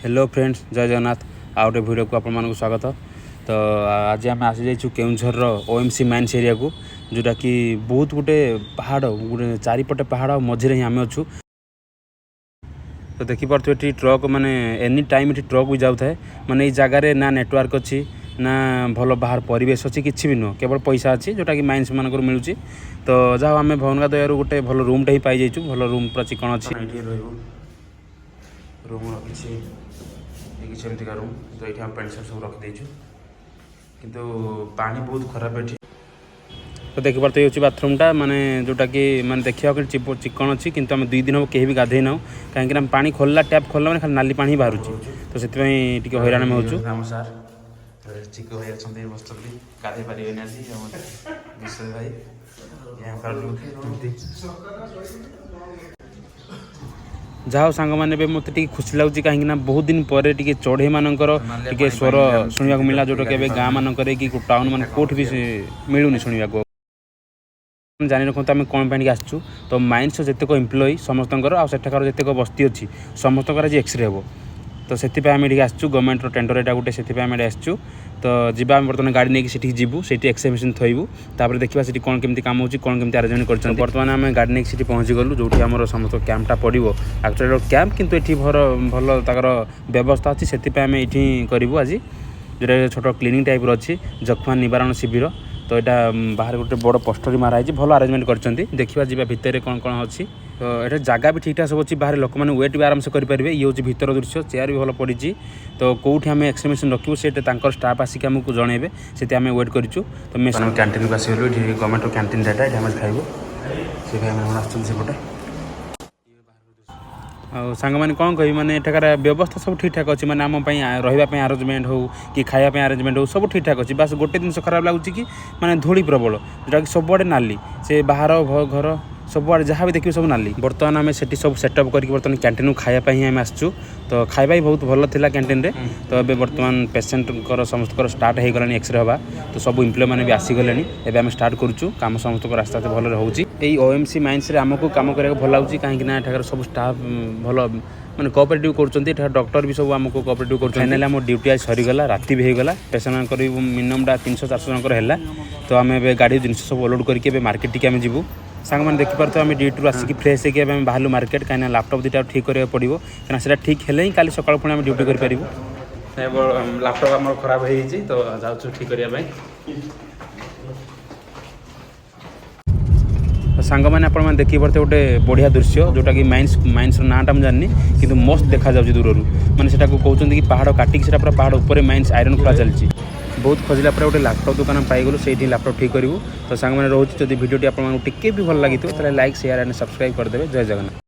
Hello friends, जय जगन्नाथ। आउ गोटे भिडियो को आपण स्वागत। तो आज आम आसी जाइए केउझर ओएमसी माइंस एरिया को, जोटा कि बहुत गोटे पहाड़ गोटे चारिपटे पहाड़ मझे ही आम अच्छू। तो देखिपे ये ट्रक माने एनी टाइम ये ट्रक भी जाऊ थाए। माने जगार ना नेटवर्क अच्छी ना भल बाहर परिवेश अच्छी किसी भी नुह, केवल पैसा अच्छी जोटा कि माइंस मानक मिलूँ। तो जहाँ आम भवनगा दयार गोटे भल रूमटे ही पाई जाइए। भल रूम पूरा चिकन अच्छी रूम रखी सेमती रूम। तो ये पेंट सर्ट सब रखीदेचु किंतु पानी बहुत खराब है। तो देखिए ये हूँ बाथरूमटा माने जोटा कि माने देखा चिकन अच्छी किंतु आम 2 दिन हम कहीं भी गाधे ना कहीं पानी खोलला टैप खोलला मैंने खाली नाली पानी ही बाहर। तो से हैरान में होचु। आम सार चिको भाई अच्छा बस गाधे पारे विश्व भाई जहाँ सांग मैंने मत खुशी लगुच कहीं बहुत दिन पर चढ़ई मानकर स्वर शुणा मिला, जोटा कि गाँ मानक कि टाउन मान कौट भी मिलूनी शुणा जानी रखते आम कौन पाई आसचु। तो माइंस जितक एम्प्लॉई समस्त आठार जितक बस्ती अच्छी समस्त आज एक्सरे हे। तो से आम ये आसचु गवर्नमेंट टेंडर यहाँ गोटे से आम आसचु। तो जीवा बर्तमान गाड़ी नहीं कि जीवु से एक्सरे मेसीन थोबू तापर देखा से कौन केमती काम हो कौन केमती अरेंजमेंट कर। बर्तमान आम गाड़ी नहीं कि पहुँची गलु जो आम समस्त कैंपटा पड़ो। एक्चुअली कैंप किंतु ये भल तार व्यवस्था अच्छी से आम ये करूँ आज जो छोट क्लिनिक टाइप अच्छी जख्मा निवारण शिविर। तो यहाँ बाहर गोटे बड़ पोस्टर माराई भल अरेंजमेंट कर देखा जी भितर कौन कौन अच्छी। तो ये जगह भी ठीक ठाक सब अच्छी बाहर लोक मैंने वेट भी आराम से करेंगे। ये हूँ भीतर दृश्य चेयर भी भल पड़ी। तो कौटी आम एक्सरे मेसीन रखू से स्टाफ आसिक आमको जनइबे से आम वेट करूँ। तो मैं कैंटीन को आसगलु गवर्नमेंट कैंटीन डाटा ये खाइबू से भाई आसपटे सांग मैंने कौन कह मैंने एठार व्यवस्था सब ठीक ठाक अच्छी। मैंने आम रही अरेंजमेंट हो कि खायापी अरेंजमेंट हो सब ठीक ठाक अच्छी। बस गोटे जिन खराब लगुच कि मैंने धूली प्रबल जोटा कि सबुआड़े नाली से बाहर घर सबुआड़े जहाँ भी देखिए सब नाली। बर्तमान आम से सब सेटअप करके बर्तमान कैंटीन को खायापी ही आम आसचु। तो खाଇବା भी बहुत भल था कैंटीन रे। तो ये बर्तमान पेसेंट समस्त स्टार्ट हो गला एक्सरे हवा। तो सब एम्प्लॉय मैंने भी आसीगले एवं आम स्टार्ट करूँ काम समस्त आस्ते आस्ते भल हो। ओएमसी माइंस आमको कम करा भल लगे कहीं सब स्टाफ भल मैंने कोऑपरेटिव कर डॉक्टर भी सब आमको कोऑपरेटिव कर। फाइनली आम ड्यूटी आज सरीगला राति भी होगला पेसेंट मिनिमम 300-400 जनकर है। तो आम गाड़ी जिन सब लोड करके मार्केट टी आम जीवु सांग मैंने देखिपे आम ड्यूटी आसिक फ्रेश होकर बाहर मार्केट कहीं लैपटॉप दुटा ठीक करा पड़ो कहीं से ठीक है ही काली सकाल पुणी ड्यूटी करूँ। लैपटॉप आम खराब हो तो जाऊँ ठीक करने। सांग मैंने आप देखिए गोटे बढ़िया दृश्य जोटा कि माइंस नाटा मुझे जानी कि मस्त देखा जाऊँ दूर मैंने से कहते कि पहाड़ काटिक पूरा पहाड़ उपर माइंस आयरन खोला चलती। बहुत खोजला पर गोटे लैपटॉप दुकान पाईगलु से लैपटॉप ठीक करूँ। तो सांग मैंने रोचे जब भिडियोटी आपको टिके भी भल लगी तो लाइक शेयर एंड सब्सक्राइब करदे। जय जगन्नाथ।